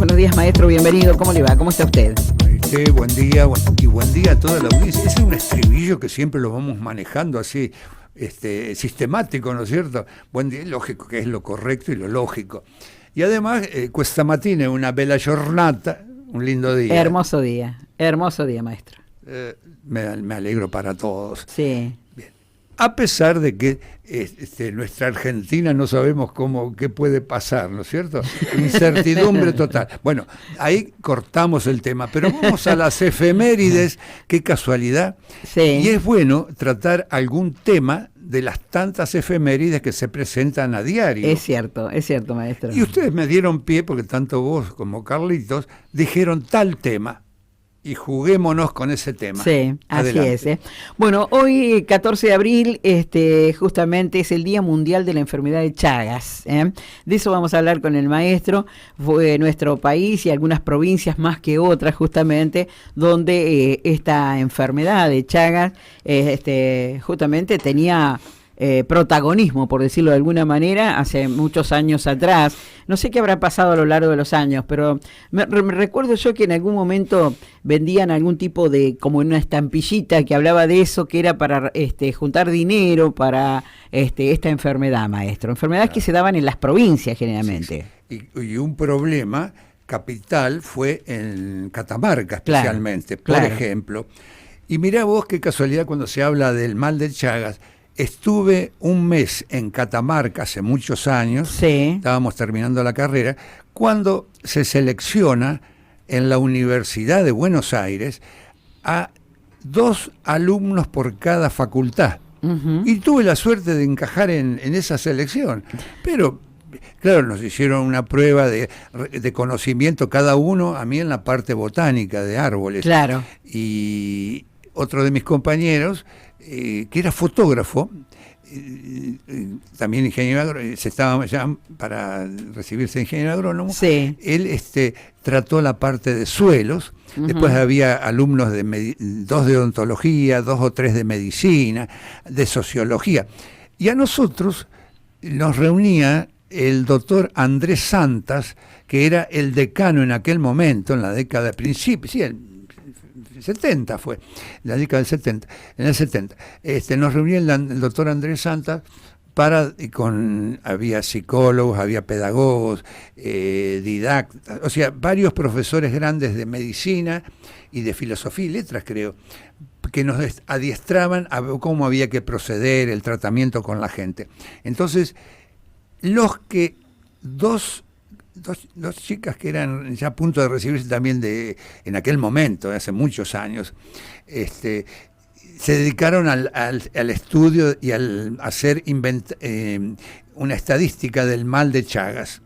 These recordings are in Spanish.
Buenos días, maestro, bienvenido. ¿Cómo le va? ¿Cómo está usted? Buen día, y buen día a toda la audiencia. Ese es un estribillo que siempre lo vamos manejando así, sistemático, ¿no es cierto? Buen día, lógico, que es lo correcto y lo lógico. Y además, questa mattina una bella giornata, un lindo día. Hermoso día, maestro. Me alegro para todos. Sí. Bien. A pesar de que nuestra Argentina no sabemos qué puede pasar, ¿no es cierto? Incertidumbre total. Bueno, ahí cortamos el tema, pero vamos a las efemérides, qué casualidad. Sí. Y es bueno tratar algún tema de las tantas efemérides que se presentan a diario. Es cierto, maestro. Y ustedes me dieron pie, porque tanto vos como Carlitos dijeron tal tema. Y juguémonos con ese tema. Sí, Adelante. así es. Bueno, hoy, 14 de abril, justamente es el Día Mundial de la Enfermedad de Chagas. De eso vamos a hablar con el maestro. Fue nuestro país y algunas provincias más que otras, justamente, donde esta enfermedad de Chagas justamente tenía protagonismo, por decirlo de alguna manera, hace muchos años atrás. No sé qué habrá pasado a lo largo de los años, pero me recuerdo yo que en algún momento vendían algún tipo de, como una estampillita que hablaba de eso, que era para juntar dinero para esta enfermedad, maestro. Enfermedades que se daban en las provincias generalmente. Sí. Y un problema capital fue en Catamarca especialmente, por ejemplo. Y mirá vos qué casualidad cuando se habla del mal de Chagas. Estuve un mes en Catamarca hace muchos años, sí. Estábamos terminando la carrera, cuando se selecciona en la Universidad de Buenos Aires a 2 alumnos por cada facultad. Uh-huh. Y tuve la suerte de encajar en esa selección. Pero, claro, nos hicieron una prueba de conocimiento cada uno, a mí en la parte botánica de árboles. Claro. Y otro de mis compañeros, que era fotógrafo, también ingeniero, se estaba ya para recibirse de ingeniero agrónomo. Sí. Él trató la parte de suelos. Uh-huh. Después había alumnos de 2 de odontología, 2 o 3 de medicina, de sociología. Y a nosotros nos reunía el doctor Andrés Santas, que era el decano en aquel momento, en la década de principios, sí, el 70 fue, la década del 70, en el 70. Nos reunía el doctor Andrés Santas había psicólogos, había pedagogos, didactas, o sea, varios profesores grandes de medicina y de filosofía y letras, creo, que nos adiestraban a cómo había que proceder, el tratamiento con la gente. Entonces, dos chicas que eran ya a punto de recibirse también en aquel momento, hace muchos años, se dedicaron al estudio y al hacer una estadística del mal de Chagas.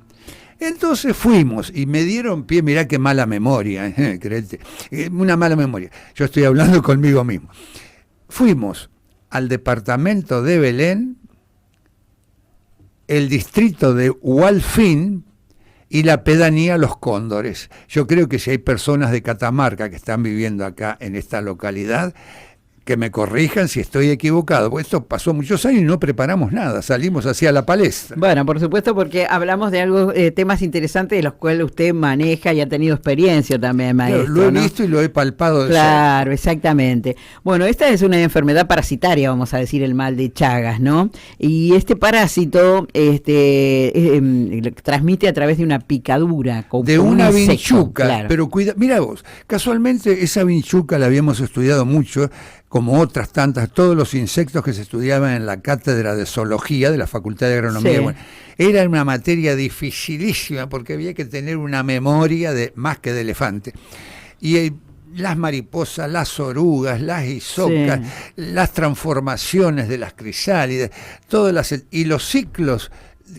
Entonces fuimos y me dieron pie, mirá qué mala memoria, créete, una mala memoria, yo estoy hablando conmigo mismo. Fuimos al departamento de Belén, el distrito de Hualfín, y la pedanía Los Cóndores. Yo creo que si hay personas de Catamarca que están viviendo acá en esta localidad, que me corrijan si estoy equivocado, porque esto pasó muchos años y no preparamos nada, salimos hacia la palestra. Bueno, por supuesto, porque hablamos de temas interesantes de los cuales usted maneja y ha tenido experiencia también, maestro. Lo he visto y lo he palpado de Claro, exactamente. Bueno, esta es una enfermedad parasitaria, vamos a decir, el mal de Chagas, ¿no? Y este parásito transmite a través de una picadura. De una vinchuca, claro. Pero mira vos, casualmente esa vinchuca la habíamos estudiado mucho, como otras tantas, todos los insectos que se estudiaban en la cátedra de zoología de la Facultad de Agronomía. Sí. Bueno, era una materia dificilísima porque había que tener una memoria más que de elefante. Y las mariposas, las orugas, las isocas, las transformaciones de las crisálidas, y los ciclos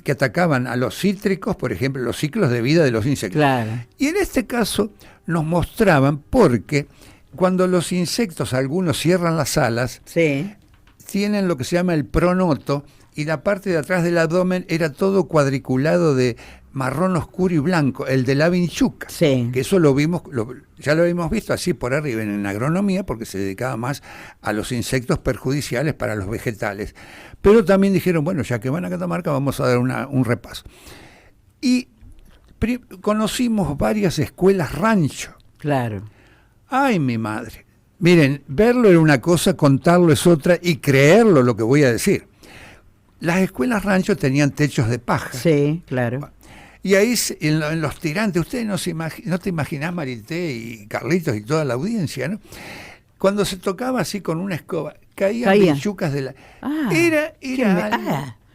que atacaban a los cítricos, por ejemplo, los ciclos de vida de los insectos. Claro. Y en este caso nos mostraban porque cuando los insectos, algunos cierran las alas, tienen lo que se llama el pronoto, y la parte de atrás del abdomen era todo cuadriculado de marrón oscuro y blanco, el de la vinchuca, que eso ya lo habíamos visto así por arriba en agronomía, porque se dedicaba más a los insectos perjudiciales para los vegetales. Pero también dijeron, bueno, ya que van a Catamarca, vamos a dar un repaso. Y conocimos varias escuelas rancho. Claro. Ay, mi madre. Miren, verlo era una cosa, contarlo es otra, y creerlo lo que voy a decir. Las escuelas rancho tenían techos de paja. Sí, claro. Y ahí en los tirantes, ustedes no te imaginás, Marité y Carlitos y toda la audiencia, ¿no? Cuando se tocaba así con una escoba, caían vinchucas de la...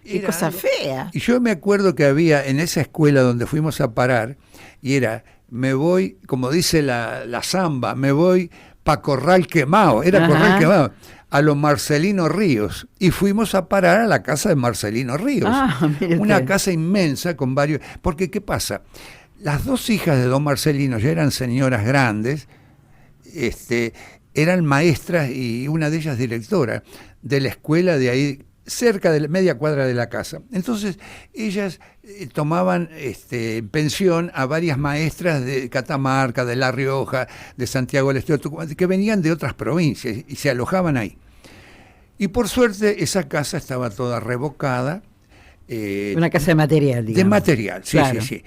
Qué cosa fea. Y yo me acuerdo que había en esa escuela donde fuimos a parar, y era, me voy, como dice la zamba, me voy pa' Corral Quemado, era Corral Quemado, a los Marcelino Ríos, y fuimos a parar a la casa de Marcelino Ríos, una casa inmensa con varios, porque ¿qué pasa? Las dos hijas de don Marcelino ya eran señoras grandes, eran maestras y una de ellas directora de la escuela de ahí, cerca de la media cuadra de la casa. Entonces, ellas tomaban pensión a varias maestras de Catamarca, de La Rioja, de Santiago del Estero, que venían de otras provincias y se alojaban ahí. Y por suerte, esa casa estaba toda revocada. Una casa de material, digamos. De material, sí, claro. Sí.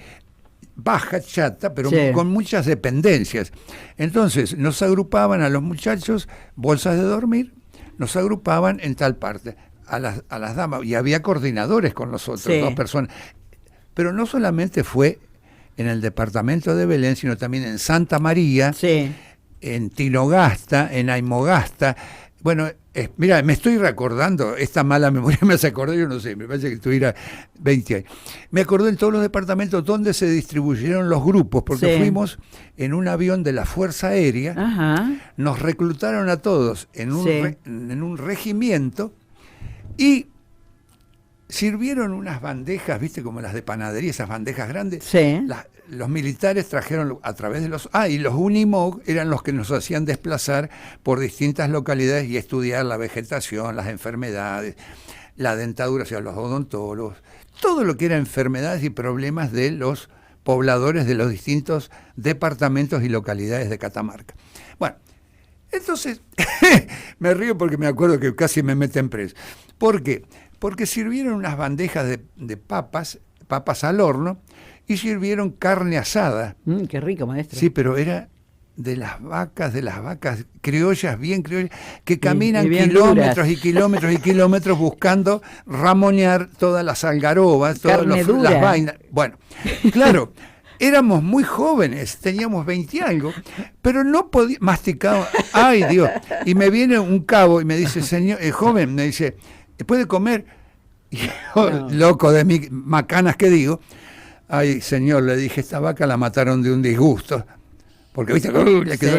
Baja, chata, pero con muchas dependencias. Entonces, nos agrupaban a los muchachos, bolsas de dormir, nos agrupaban en tal parte. A las damas, y había coordinadores con nosotros, 2 personas. Pero no solamente fue en el departamento de Belén, sino también en Santa María, en Tinogasta, en Aymogasta. Bueno, mira, me estoy recordando, esta mala memoria me hace acordar, yo no sé, me parece que tuviera 20 años. Me acordé en todos los departamentos donde se distribuyeron los grupos, porque fuimos en un avión de la Fuerza Aérea, nos reclutaron a todos en un regimiento, y sirvieron unas bandejas, viste, como las de panadería, esas bandejas grandes. Los militares trajeron a través de los... y los Unimog eran los que nos hacían desplazar por distintas localidades y estudiar la vegetación, las enfermedades, la dentadura, o sea, los odontólogos, todo lo que era enfermedades y problemas de los pobladores de los distintos departamentos y localidades de Catamarca. Bueno, entonces, me río porque me acuerdo que casi me meten preso. ¿Por qué? Porque sirvieron unas bandejas de papas al horno, y sirvieron carne asada. Qué rico, maestro. Sí, pero era de las vacas criollas, bien criollas, que caminan kilómetros y kilómetros y kilómetros buscando ramonear todas las algarobas, todas las vainas. Bueno, claro. Éramos muy jóvenes, teníamos 20 y algo, pero no podía, masticaba, ay Dios, y me viene un cabo y me dice, señor, joven, me dice, ¿puede comer? Y yo, loco de mí, macanas que digo, ay señor, le dije, esta vaca la mataron de un disgusto, porque viste, le quedó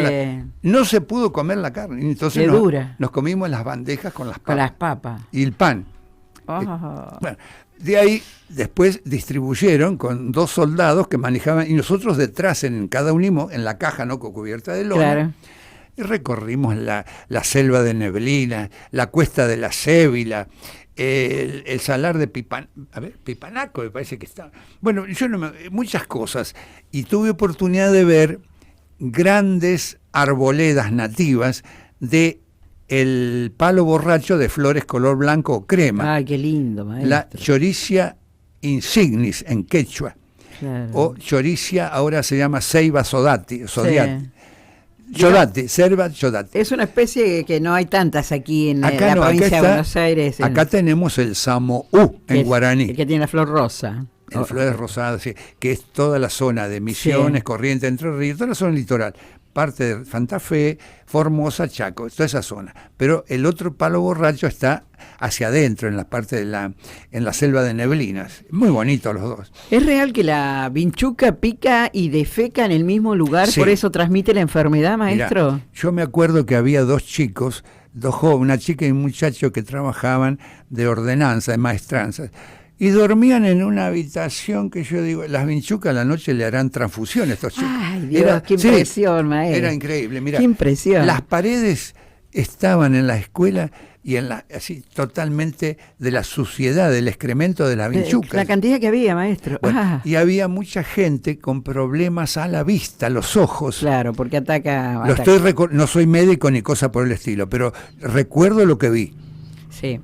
no se pudo comer la carne, entonces nos comimos las bandejas con las papas. Con las papas. Y el pan. Bueno, de ahí después distribuyeron con 2 soldados que manejaban, y nosotros detrás en cada Unimog, en la caja no cubierta de lona, y recorrimos la selva de Neblina, la cuesta de la Cébila, el salar de Pipanaco, me parece que está. Bueno, muchas cosas, y tuve oportunidad de ver grandes arboledas nativas de el palo borracho de flores color blanco o crema. Ay, qué lindo, maestro. La Choricia insignis en quechua. O Choricia ahora se llama Ceiba sodati. Cerva sodati. Es una especie que no hay tantas aquí en la provincia de Buenos Aires. Acá tenemos el samoú en guaraní. El que tiene la flor rosa. En flores rosadas, sí, que es toda la zona de Misiones, Corrientes, Entre Ríos, toda la zona litoral. Parte de Santa Fe, Formosa, Chaco, toda esa zona. Pero el otro palo borracho está hacia adentro, en la parte en la selva de Neblinas. Muy bonitos los dos. ¿Es real que la vinchuca pica y defeca en el mismo lugar, por eso transmite la enfermedad, maestro? Mirá, yo me acuerdo que había 2 chicos, 2 jóvenes, una chica y un muchacho que trabajaban de ordenanza, de maestranza. Y dormían en una habitación que yo digo, las vinchucas a la noche le harán transfusión a estos chicos. Ay, Dios, qué impresión, maestro. Era increíble, mirá. Qué impresión. Las paredes estaban en la escuela y así totalmente de la suciedad, del excremento de las vinchucas. La cantidad que había, maestro. Bueno, y había mucha gente con problemas a la vista, los ojos. Claro, porque ataca. No soy médico ni cosa por el estilo, pero recuerdo lo que vi. Sí.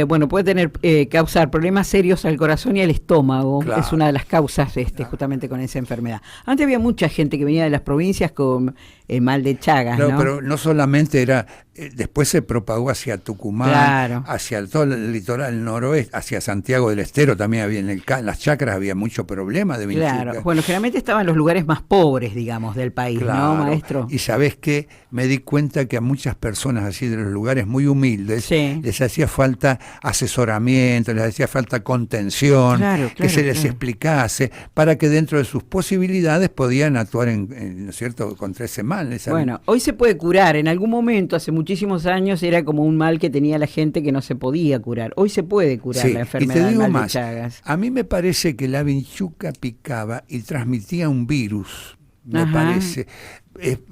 bueno, puede tener causar problemas serios al corazón y al estómago. Claro. Es una de las causas justamente con esa enfermedad. Antes había mucha gente que venía de las provincias con el mal de Chagas, Claro, ¿no? pero no solamente era, después se propagó hacia Tucumán, Claro. hacia todo el litoral noroeste, hacia Santiago del Estero también había, en las chacras había mucho problema de vinchuca. Claro, bueno, generalmente estaban en los lugares más pobres, digamos, del país, Claro. ¿no, maestro? Y sabés que me di cuenta que a muchas personas así de los lugares muy humildes Sí. les hacía falta asesoramiento, les hacía falta contención, Claro, que se les claro. explicase para que dentro de sus posibilidades podían actuar ¿no es cierto?, contra ese mal. Bueno, hoy se puede curar. En algún momento, hace muchísimos años, era como un mal que tenía la gente que no se podía curar. Hoy se puede curar Sí, la y enfermedad te del digo mal de más, Chagas. a mí me parece que la vinchuca picaba y transmitía un virus, me Ajá. parece.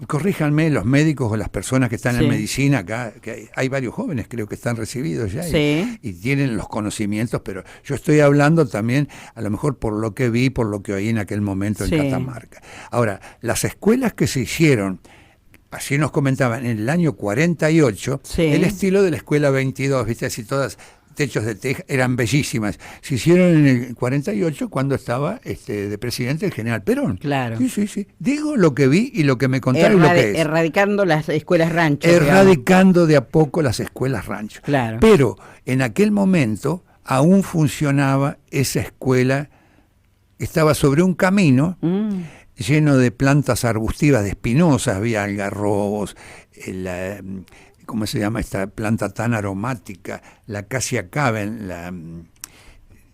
Corríjanme los médicos o las personas que están Sí. en medicina acá, que hay varios jóvenes creo que están recibidos ya Sí. y tienen los conocimientos, pero yo estoy hablando también a lo mejor por lo que vi, por lo que oí en aquel momento en Sí. Catamarca. Ahora, las escuelas que se hicieron, así nos comentaban, en el año 48, Sí. el estilo de la escuela 22, viste, así todas techos de teja, eran bellísimas. Se hicieron en el 48 cuando estaba de presidente el general Perón. Claro. Sí, sí, sí. Digo lo que vi y lo que me contaron lo que es. Erradicando las escuelas ranchos. Erradicando de a poco las escuelas ranchos. Claro. Pero en aquel momento aún funcionaba esa escuela, estaba sobre un camino lleno de plantas arbustivas, de espinosas, había algarrobos, ¿cómo se llama esta planta tan aromática? La Acacia caven,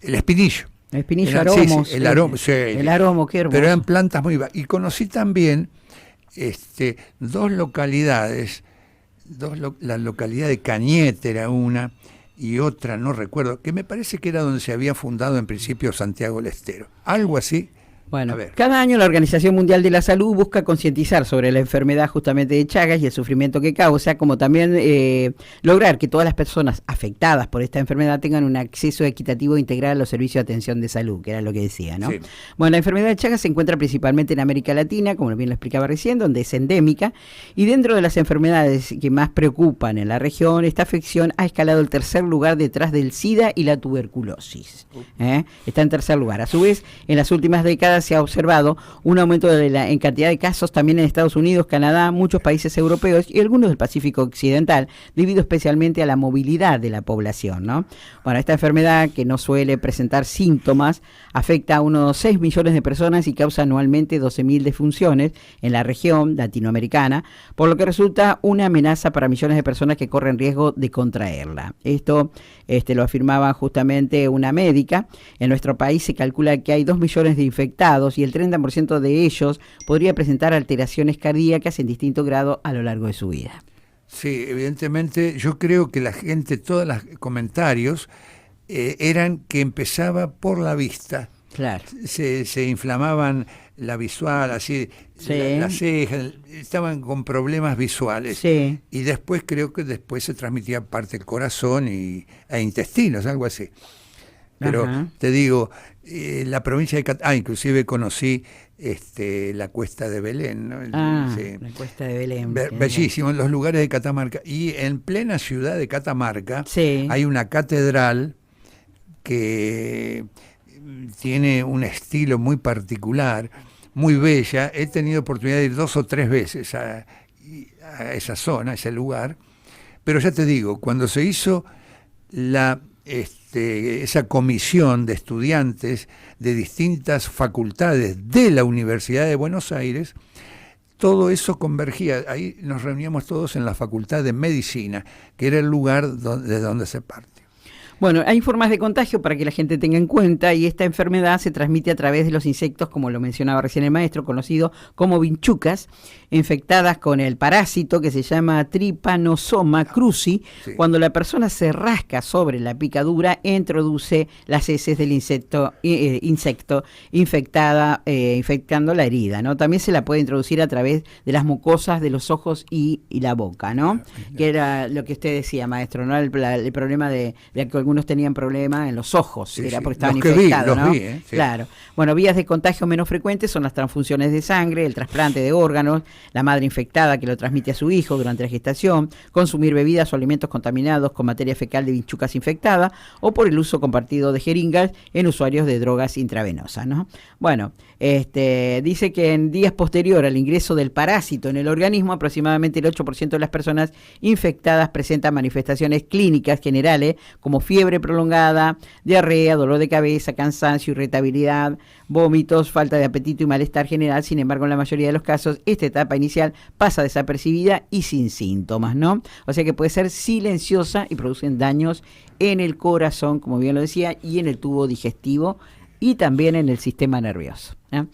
el espinillo. El espinillo Sí, aromos. sí, el aromo, sí. El aromo, qué hermoso. Pero eran plantas muy... Y conocí también dos localidades, la localidad de Cañete era una, y otra, no recuerdo, que me parece que era donde se había fundado en principio Santiago del Estero. Algo así. Bueno, A ver. cada año la Organización Mundial de la Salud busca concientizar sobre la enfermedad justamente de Chagas y el sufrimiento que causa, como también lograr que todas las personas afectadas por esta enfermedad tengan un acceso equitativo e integral a los servicios de atención de salud, que era lo que decía, ¿no? Sí. Bueno, la enfermedad de Chagas se encuentra principalmente en América Latina, como bien lo explicaba recién, donde es endémica, y dentro de las enfermedades que más preocupan en la región, esta afección ha escalado el tercer lugar detrás del SIDA y la tuberculosis. Está en tercer lugar. A su vez, en las últimas décadas se ha observado un aumento en cantidad de casos también en Estados Unidos, Canadá, muchos países europeos y algunos del Pacífico Occidental, debido especialmente a la movilidad de la población, ¿no? Bueno, esta enfermedad, que no suele presentar síntomas, afecta a unos 6 millones de personas y causa anualmente 12.000 defunciones en la región latinoamericana, por lo que resulta una amenaza para millones de personas que corren riesgo de contraerla. Esto lo afirmaba justamente una médica. En nuestro país se calcula que hay 2 millones de infectados y el 30% de ellos podría presentar alteraciones cardíacas en distinto grado a lo largo de su vida. Sí, evidentemente yo creo que la gente, todos los comentarios eran que empezaba por la vista. Claro. Se inflamaban la visual, así, Sí. las cejas, estaban con problemas visuales. Sí. Y después creo que después se transmitía parte del corazón e intestinos, algo así. Pero Ajá. te digo, la provincia de Catamarca, inclusive conocí la cuesta de Belén, ¿no? Sí. La cuesta de Belén. Bellísimo, en los lugares de Catamarca. Y en plena ciudad de Catamarca Sí. hay una catedral que tiene un estilo muy particular, muy bella. He tenido oportunidad de ir 2 o 3 veces a esa zona, a ese lugar. Pero ya te digo, cuando se hizo esa comisión de estudiantes de distintas facultades de la Universidad de Buenos Aires, todo eso convergía. Ahí nos reuníamos todos en la Facultad de Medicina, que era el lugar de donde se parte. Bueno, hay formas de contagio para que la gente tenga en cuenta, y esta enfermedad se transmite a través de los insectos, como lo mencionaba recién el maestro, conocido como vinchucas, infectadas con el parásito que se llama Trypanosoma cruzi. Sí. Cuando la persona se rasca sobre la picadura, introduce las heces del insecto infectando la herida, ¿no? También se la puede introducir a través de las mucosas de los ojos y la boca, ¿no? Que era lo que usted decía, maestro, ¿no? El problema de algunos tenían problemas en los ojos, Sí, era sí. porque estaban Los que vi, infectados, los ¿no? vi, sí. Claro. Bueno, vías de contagio menos frecuentes son las transfusiones de sangre, el trasplante de órganos, la madre infectada que lo transmite a su hijo durante la gestación, consumir bebidas o alimentos contaminados con materia fecal de bichucas infectada o por el uso compartido de jeringas en usuarios de drogas intravenosas, ¿no? Bueno, dice que en días posterior al ingreso del parásito en el organismo, aproximadamente el 8% de las personas infectadas presentan manifestaciones clínicas generales como fiebre prolongada, diarrea, dolor de cabeza, cansancio, irritabilidad, vómitos, falta de apetito y malestar general. Sin embargo, en la mayoría de los casos, esta etapa inicial pasa desapercibida y sin síntomas, ¿no? O sea que puede ser silenciosa y producen daños en el corazón, como bien lo decía, y en el tubo digestivo y también en el sistema nervioso, ¿eh?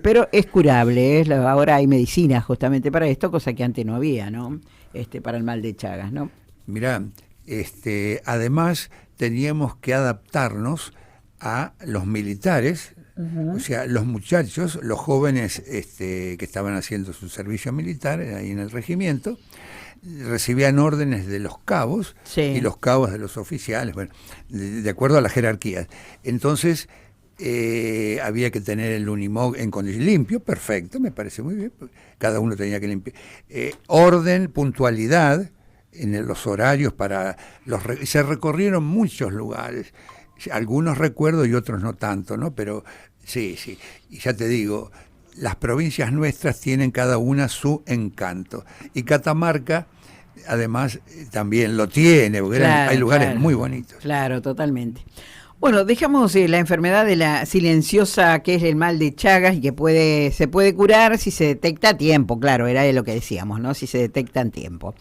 Pero es curable, ahora hay medicina justamente para esto, cosa que antes no había, ¿no? Para el mal de Chagas, ¿no? Mirá, además teníamos que adaptarnos a los militares, o sea, los muchachos, los jóvenes que estaban haciendo su servicio militar ahí en el regimiento, recibían órdenes de los cabos y los cabos de los oficiales, bueno, de acuerdo a las jerarquías. Entonces, había que tener el Unimog en condición limpio, perfecto, me parece muy bien, cada uno tenía que limpiar. Orden, puntualidad en los horarios para se recorrieron muchos lugares, algunos recuerdo y otros no tanto, ¿no? Pero sí, y ya te digo, las provincias nuestras tienen cada una su encanto, y Catamarca además también lo tiene, porque hay lugares muy bonitos. Claro, totalmente. Bueno, dejamos la enfermedad de la silenciosa, que es el mal de Chagas, y que se puede curar si se detecta a tiempo, claro, era de lo que decíamos, ¿no? Si se detecta en tiempo.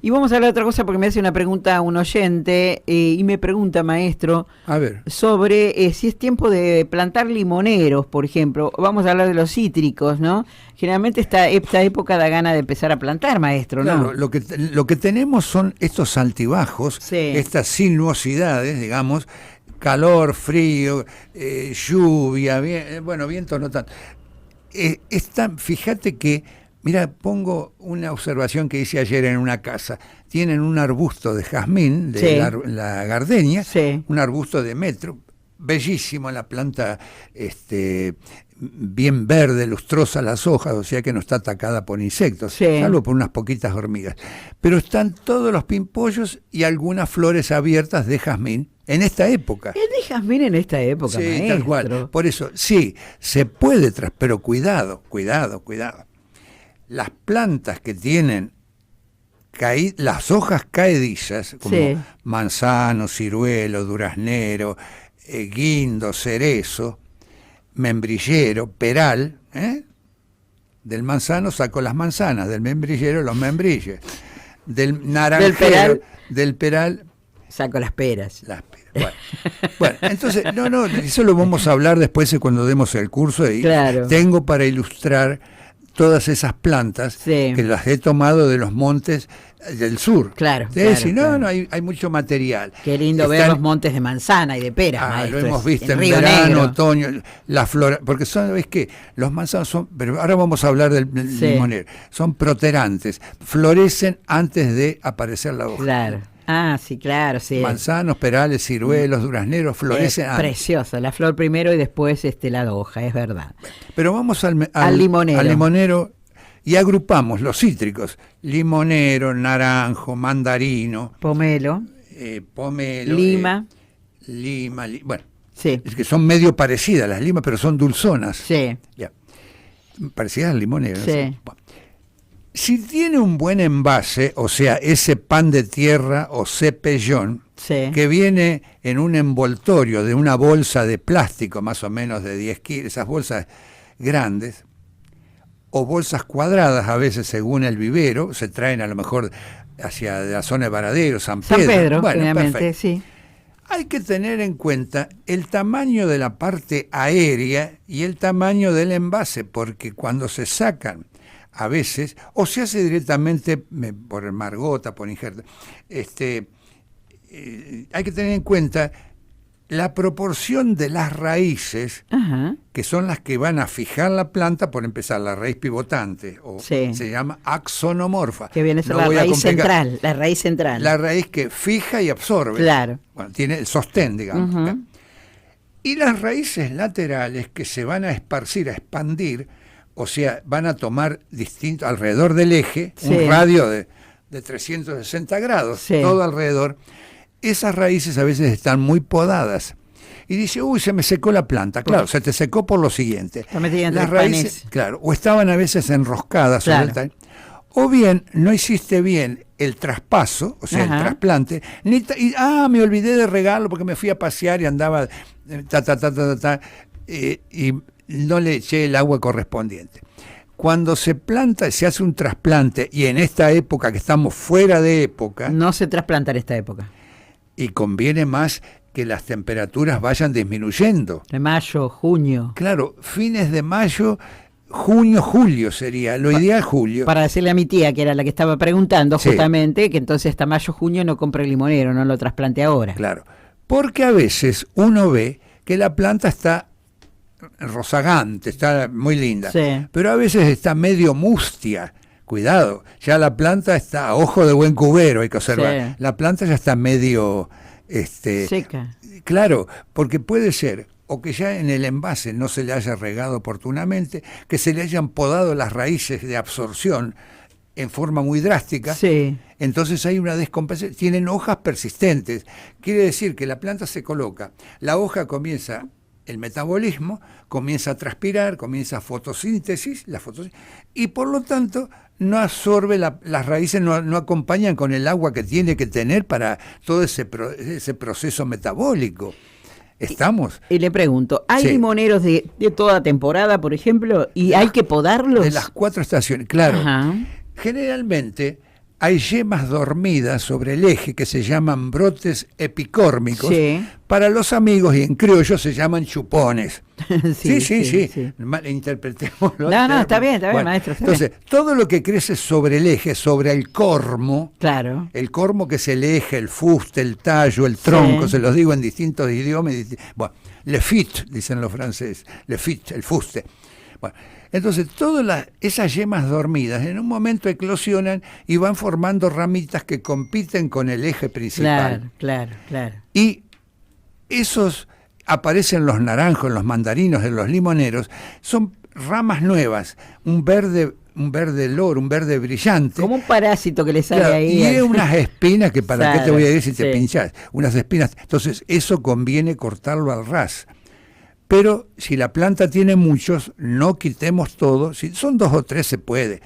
Y vamos a hablar de otra cosa, porque me hace una pregunta un oyente, y me pregunta, maestro, a ver, sobre si es tiempo de plantar limoneros, por ejemplo. Vamos a hablar de los cítricos, ¿no? Generalmente esta época da gana de empezar a plantar, maestro, ¿no? Claro, lo que tenemos son estos altibajos, estas sinuosidades, digamos, calor, frío, lluvia, viento no tanto. Fíjate que, mira, pongo una observación que hice ayer en una casa. Tienen un arbusto de jazmín, de la gardenia, un arbusto de metro, bellísimo, la planta bien verde, lustrosa las hojas, o sea que no está atacada por insectos, salvo por unas poquitas hormigas. Pero están todos los pimpollos y algunas flores abiertas de jazmín en esta época. Es de jazmín en esta época, maestro. Tal cual. Por eso, sí, se puede, pero cuidado. Las plantas que tienen las hojas caedizas, como manzano, ciruelo, duraznero, guindo, cerezo, membrillero, peral, del manzano saco las manzanas, del membrillero los membrilles, del naranjero, del peral saco las peras. Bueno, entonces, eso lo vamos a hablar después cuando demos el curso, y tengo para ilustrar todas esas plantas que las he tomado de los montes del sur. Hay mucho material. Qué lindo ver los montes de manzana y de peras, maestro. Lo hemos visto en verano, otoño, la flora, porque ¿sabes qué? Los manzanos son, pero ahora vamos a hablar del limonero, son proterantes, florecen antes de aparecer la hoja. Claro. Ah, sí, claro, sí. Manzanos, perales, ciruelos, durazneros, florecen antes. Preciosa, la flor primero y después la hoja, es verdad. Pero vamos al limonero y agrupamos los cítricos: limonero, naranjo, mandarino, pomelo, lima. Bueno, es que son medio parecidas las limas, pero son dulzonas. Sí. Ya. Parecidas al limonero. Sí. Bueno. Si tiene un buen envase, o sea, ese pan de tierra o cepellón, que viene en un envoltorio de una bolsa de plástico más o menos de 10 kilos, esas bolsas grandes, o bolsas cuadradas a veces según el vivero, se traen a lo mejor hacia la zona de Varadero, San Pedro. Bueno, perfecto. Sí. Hay que tener en cuenta el tamaño de la parte aérea y el tamaño del envase, porque cuando se sacan a veces, o se hace directamente por margota, por injerto, hay que tener en cuenta la proporción de las raíces, Ajá. que son las que van a fijar la planta, por empezar, la raíz pivotante, o Sí. se llama axonomorfa. Que viene a ser No la voy a raíz complicar. central, la raíz central. La raíz que fija y absorbe. Claro. Bueno, tiene el sostén, digamos. Ujú. Y las raíces laterales que se van a esparcir, a expandir, o sea, van a tomar distinto alrededor del eje, Sí. un radio de 360 grados, Sí. todo alrededor. Esas raíces a veces están muy podadas. Y dice, uy, se me secó la planta. Claro, se te secó por lo siguiente. Está metida entre Las panes. raíces, claro, o estaban a veces enroscadas sobre Claro. el tallo, o bien no hiciste bien el traspaso, o sea, Ajá. el trasplante, me olvidé de regarlo porque me fui a pasear y andaba y no le eché el agua correspondiente. Cuando se planta, se hace un trasplante, y en esta época que estamos fuera de época, No se trasplanta en esta época. y conviene más que las temperaturas vayan disminuyendo. De mayo, junio. Claro, fines de mayo, junio, julio sería, lo ideal julio. Para decirle a mi tía, que era la que estaba preguntando Sí. justamente, que entonces hasta mayo, junio no compre el limonero, no lo trasplante ahora. Claro, porque a veces uno ve que la planta está rozagante, está muy linda, Sí. pero a veces está medio mustia. Cuidado, ya la planta está a ojo de buen cubero, hay que observar. Sí. La planta ya está medio, Seca. claro, porque puede ser o que ya en el envase no se le haya regado oportunamente, que se le hayan podado las raíces de absorción en forma muy drástica. Sí. Entonces hay una descompensación, tienen hojas persistentes. Quiere decir que la planta se coloca, la hoja comienza el metabolismo, comienza a transpirar, comienza fotosíntesis, y por lo tanto no absorbe, las raíces no acompañan con el agua que tiene que tener para todo ese proceso metabólico. ¿Estamos? Y le pregunto, ¿hay Sí. limoneros de toda temporada, por ejemplo, y hay que podarlos? De las 4 estaciones, claro. Ajá. Generalmente hay yemas dormidas sobre el eje que se llaman brotes epicórmicos. Sí. Para los amigos, y en criollo se llaman chupones. Sí. sí. Malinterpretemos. No, está bien, maestro, está entonces, todo lo que crece sobre el eje, sobre el cormo, Claro. el cormo que es el eje, el fuste, el tallo, el tronco, Sí. se los digo en distintos idiomas. Bueno, le fit, dicen los franceses, le fit, el fuste. Bueno, entonces todas esas yemas dormidas en un momento eclosionan y van formando ramitas que compiten con el eje principal. Claro. Y esos aparecen los naranjos, en los mandarinos, en los limoneros, son ramas nuevas, un verde loro, un verde brillante. Como un parásito que le sale Claro, ahí. y es unas espinas que para qué te voy a decir si te Sí. pinchás, unas espinas. Entonces eso conviene cortarlo al ras. Pero si la planta tiene muchos, no quitemos todo. Si son 2 o 3 se puede,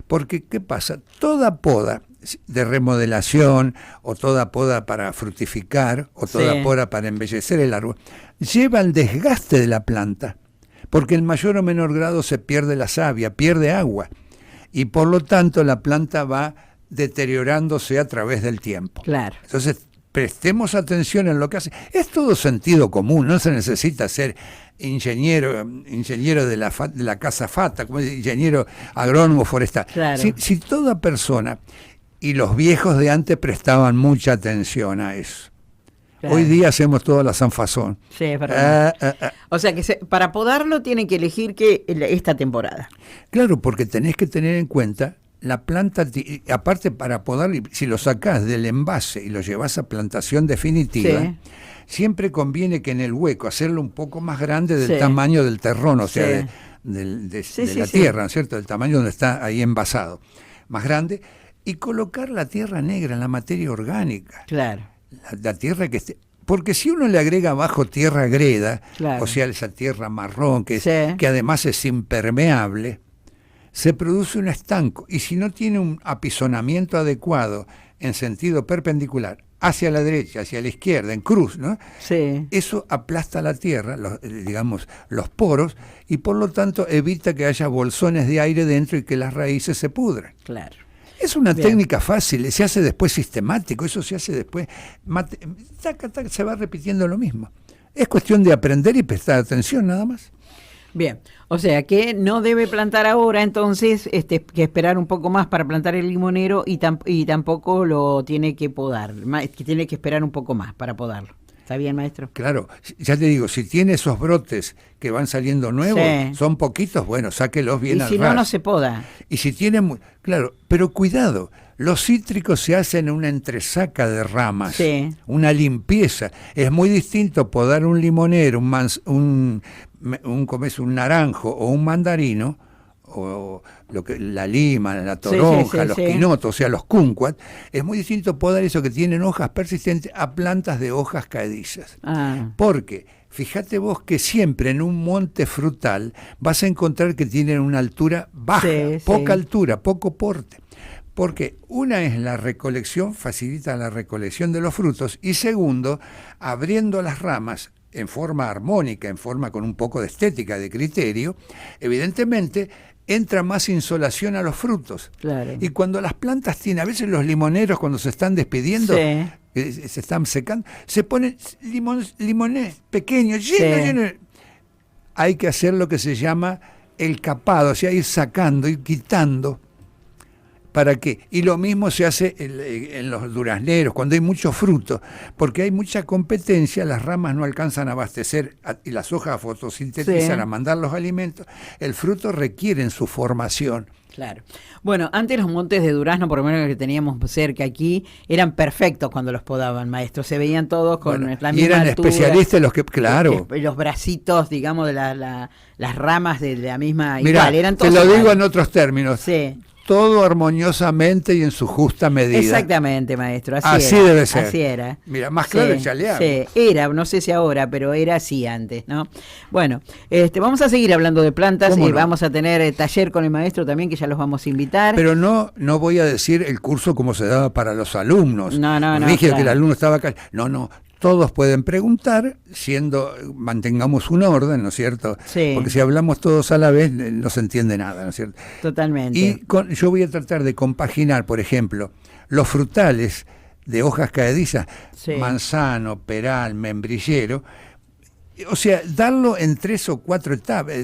porque ¿qué pasa? Toda poda de remodelación, o toda poda para fructificar, o toda Sí. poda para embellecer el árbol, lleva al desgaste de la planta, porque en mayor o menor grado se pierde la savia, pierde agua, y por lo tanto la planta va deteriorándose a través del tiempo. Claro. Entonces, prestemos atención en lo que hace. Es todo sentido común, no se necesita ser ingeniero de la casa Fata, como ingeniero agrónomo forestal. Claro. Si toda persona, y los viejos de antes prestaban mucha atención a eso. Claro. Hoy día hacemos toda la sanfazón. Sí, es verdad. Ah. O sea que para podarlo tienen que elegir esta temporada. Claro, porque tenés que tener en cuenta la planta, aparte para podarlo, si lo sacás del envase y lo llevas a plantación definitiva, Sí. siempre conviene que en el hueco hacerlo un poco más grande del Sí. tamaño del terrón, o sea, Sí. de Sí, la sí. tierra, ¿no es cierto? Del tamaño donde está ahí envasado, más grande, y colocar la tierra negra, la materia orgánica, Claro. la tierra que esté. Porque si uno le agrega abajo tierra greda, Claro. o sea, esa tierra marrón, que Sí. además es impermeable, se produce un estanco. Y si no tiene un apisonamiento adecuado en sentido perpendicular, hacia la derecha, hacia la izquierda, en cruz, ¿no? Sí. Eso aplasta la tierra, los poros, y por lo tanto evita que haya bolsones de aire dentro y que las raíces se pudran. Claro. Es una Bien. técnica fácil, se hace después sistemático, eso se hace después, se va repitiendo lo mismo. Es cuestión de aprender y prestar atención nada más. Bien, o sea que no debe plantar ahora, entonces que esperar un poco más para plantar el limonero y tampoco lo tiene que podar, que tiene que esperar un poco más para podarlo. ¿Está bien, maestro? Claro, ya te digo, si tiene esos brotes que van saliendo nuevos, Sí. son poquitos, bueno, sáquelos bien Y al si no, ras. no se poda. Y si tiene, claro, pero cuidado, los cítricos se hacen una entresaca de ramas, Sí. una limpieza. Es muy distinto podar un limonero, ¿cómo es? Un naranjo o un mandarino, o la lima, la toronja, los quinotos, o sea, los kumquat. Es muy distinto podar eso que tienen hojas persistentes a plantas de hojas caedizas. Porque fíjate vos que siempre en un monte frutal vas a encontrar que tienen una altura baja, poca altura, poco porte. Porque una es la recolección, facilita la recolección de los frutos, y segundo, abriendo las ramas en forma armónica, en forma con un poco de estética, de criterio, evidentemente entra más insolación a los frutos. Claro. Y cuando las plantas tienen, a veces los limoneros cuando se están despidiendo, se están secando, se ponen limones pequeños, llenos. Hay que hacer lo que se llama el capado, o sea, ir sacando, ir quitando. ¿Para qué? Y lo mismo se hace en los durazneros, cuando hay mucho fruto, porque hay mucha competencia, las ramas no alcanzan a abastecer y las hojas fotosintetizan a mandar los alimentos, el fruto requiere su formación. Claro. Bueno, antes los montes de durazno, por lo menos que teníamos cerca aquí, eran perfectos cuando los podaban, maestro. Se veían todos con la misma y eran altura, especialistas los que, claro. Los bracitos, digamos, de las ramas de la misma... Mirá, igual, eran todos te lo iguales. digo en otros términos. Sí. Todo armoniosamente y en su justa medida. Exactamente, maestro. Así era, debe ser. Así era. Mira, más claro ya le hago. Sí, era, no sé si ahora, pero era así antes, ¿no? Bueno, vamos a seguir hablando de plantas y vamos a tener taller con el maestro también, que ya los vamos a invitar. Pero no voy a decir el curso como se daba para los alumnos. No. Dije que el alumno estaba acá. No. Todos pueden preguntar, mantengamos un orden, ¿no es cierto? Sí. Porque si hablamos todos a la vez, no se entiende nada, ¿no es cierto? Totalmente. Y yo voy a tratar de compaginar, por ejemplo, los frutales de hojas caedizas, manzano, peral, membrillero, o sea, darlo en 3 o 4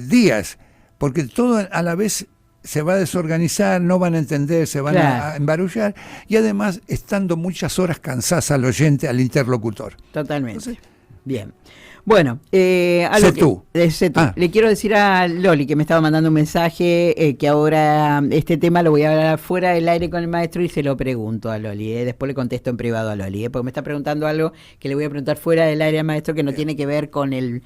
días, porque todo a la vez se va a desorganizar, no van a entender, se van a embarullar, y además estando muchas horas cansadas al oyente, al interlocutor. Totalmente. Entonces, bien. Bueno, le quiero decir a Loli, que me estaba mandando un mensaje, que ahora este tema lo voy a hablar fuera del aire con el maestro y se lo pregunto a Loli. Después le contesto en privado a Loli, porque me está preguntando algo que le voy a preguntar fuera del aire al maestro, que no tiene que ver con el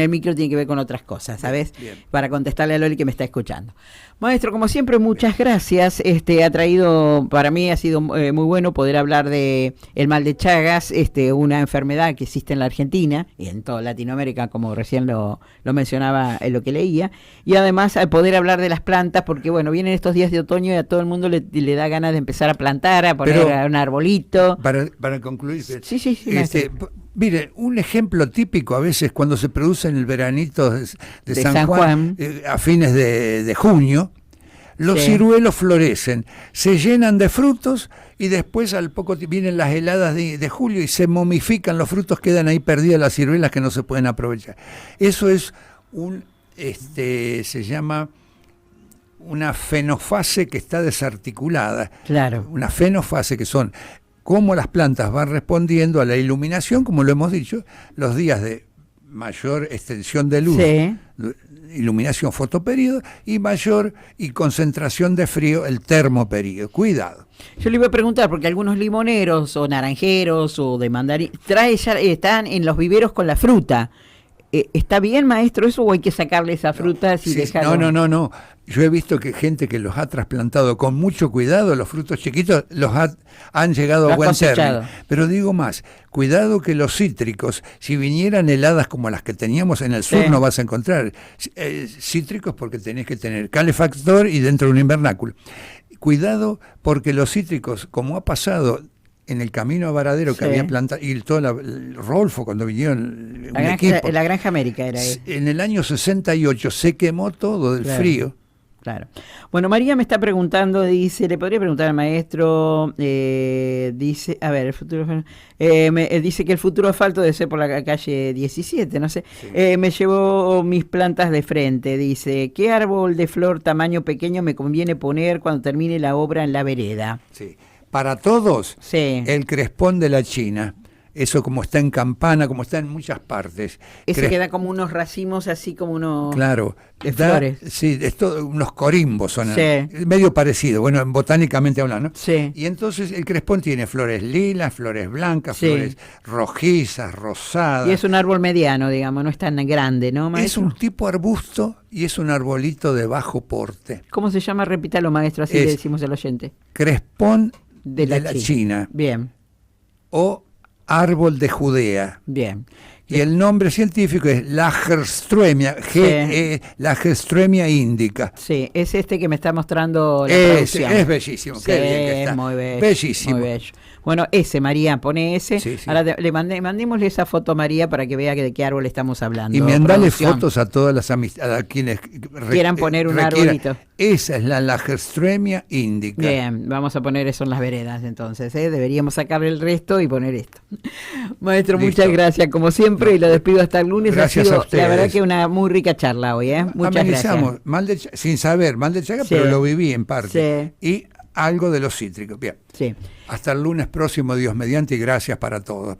micro, tiene que ver con otras cosas, ¿sabes? Bien. Para contestarle a Loli, que me está escuchando. Maestro, como siempre, muchas gracias. Para mí ha sido muy bueno poder hablar de el mal de Chagas, una enfermedad que existe en la Argentina y en toda Latinoamérica, como recién lo mencionaba en lo que leía, y además poder hablar de las plantas, porque bueno, vienen estos días de otoño y a todo el mundo le da ganas de empezar a plantar, a poner un arbolito. Para concluir, sí, mire, un ejemplo típico a veces cuando se produce en el veranito de San Juan. A fines de junio, los ciruelos florecen, se llenan de frutos y después al poco vienen las heladas de julio y se momifican, los frutos quedan ahí perdidas, las ciruelas que no se pueden aprovechar. Eso es se llama una fenofase que está desarticulada. Claro. Una fenofase que son cómo las plantas van respondiendo a la iluminación, como lo hemos dicho, los días de mayor extensión de luz, iluminación fotoperíodo, y mayor y concentración de frío, el termoperíodo. Cuidado. Yo le iba a preguntar, porque algunos limoneros o naranjeros o de mandarín están en los viveros con la fruta. ¿Está bien, maestro, eso o hay que sacarle esas frutas y dejarlo? No. Yo he visto que gente que los ha trasplantado con mucho cuidado, los frutos chiquitos, han llegado a buen término. Pero digo más, cuidado que los cítricos, si vinieran heladas como las que teníamos en el sur, no vas a encontrar cítricos, porque tenés que tener calefactor y dentro de un invernáculo. Cuidado porque los cítricos, como ha pasado en el camino a Varadero que había plantado, y el Rolfo cuando vinieron la Granja América era él. En el año 68 se quemó todo del frío. Claro. Bueno, María me está preguntando, dice, le podría preguntar al maestro, dice, a ver, el futuro, dice que el futuro asfalto debe ser por la calle 17, no sé. Me llevo mis plantas de frente, dice, ¿qué árbol de flor tamaño pequeño me conviene poner cuando termine la obra en la vereda? Sí. Para todos, el crespón de la China. eso como está en Campana, como está en muchas partes. Ese queda como unos racimos así como unos claro, de flores. Sí, unos corimbos son, Sí. medio parecido, bueno, botánicamente hablando, ¿no? Sí. Y entonces el crespón tiene flores lilas, flores blancas, Sí. flores rojizas, rosadas. Y es un árbol mediano, digamos, no es tan grande, ¿no, Es maestro? un tipo arbusto y es un arbolito de bajo porte. ¿Cómo se llama? Repítalo, maestro, así le Es decimos al oyente. Crespón De la China Bien, o árbol de Judea. bien. Y el nombre científico es Lagerströmia, Lagerströmia indica. Sí, es este que me está mostrando la Es producción. bellísimo, Sí, qué bien que está. muy bello. Bellísimo. Muy bello. Bueno, ese, María, pone ese. Sí, sí. Ahora mandémosle esa foto a María para que vea de qué árbol estamos hablando. Y mandale Producción. fotos a todas las a quienes Quieran poner un requieran. arbolito. Esa es la Lagerströmia indica. Bien, vamos a poner eso en las veredas entonces, ¿eh? Deberíamos sacarle el resto y poner esto. Maestro, Listo. muchas gracias como siempre y lo despido hasta el lunes. Gracias ha sido, a ustedes. la verdad que una muy rica charla hoy, ¿eh? Muchas Amenizamos, gracias. sin saber, mal de Chaga, Sí. pero lo viví en parte. Sí. Y algo de los cítricos. Bien. Sí. Hasta el lunes próximo, Dios mediante, y gracias para todos.